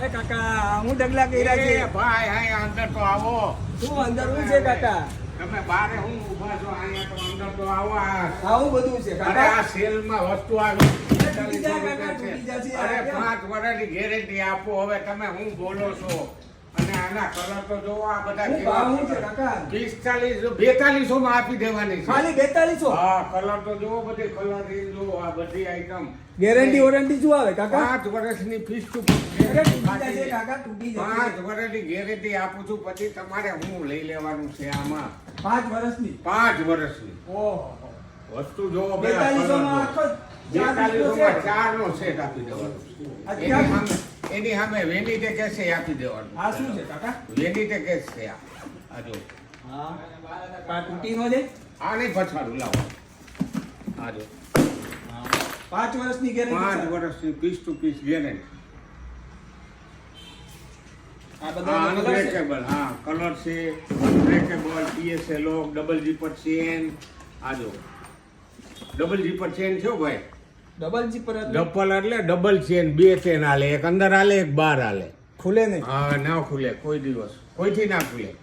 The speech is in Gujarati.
એ કાકા હું ડગલા કર્યા છે એ ભાઈ અહીં અંદર તો આવો. શું અંદર હું છે કાકા તમે બારે હું ઊભા છો અહીંયા તો અંદર તો આવો. આવું બધું છે અરે કાકા આ સેલમાં વસ્તુ આવી તૂટી જાય કાકા, તૂટી જશે. અરે 5 વર્ષની ગેરંટી આપો. હવે તમે હું બોલો છો? અને આના કલર તો જોવો આ બધા શું ભાવ શું છે કાકા 45 માં આપી દેવાની છે. ખાલી 4200 હા કલર તો જોવો, બધી કલર જોવો, આ બધી આઈટમ ગેરંટી વોરંટી શું આવે કાકા 5 વર્ષની ફીસ તો અરે તૂટી જશે કાકા તૂટી જશે 5 વર્ષની ગેરંટી આપું છું. પછી તમારે હું લઈ લેવાનું છે આમાં 5 વર્ષની 5 વર્ષની ઓહો વસ્તુ જોવો. 4200 માં આખો 4200 માં 4 નો સેટ આપી દેવાનો આ છે. ક્યાં? એની સામે વેનીટે કેસે આપી દેવાનું. આ શું છે કાકા વેનીટે કેસ છે આ જો. હા આ તૂટી નો છે આને પછાડું લાવો. આ જો 5 વર્ષની ગેરંટી 5 વર્ષની પીસ ટુ પીસ ગેરંટી. આ હા બધા આનું કલર છે બ્રેકેબલ, હા કલર છે બ્રેકેબલ, પીએસએ લોક, ડબલ જીપર ચેન. આ જો ડબલ જીપર ચેન છે હો ભાઈ. ડબલ જીપર ડબલ એટલે ડબલ ચેન, 2 ચેન આલે, એક અંદર આલે એક બહાર આલે. ખુલે નહીં હા ના ખુલે કોઈ દિવસ, કોઈથી ના ખુલે.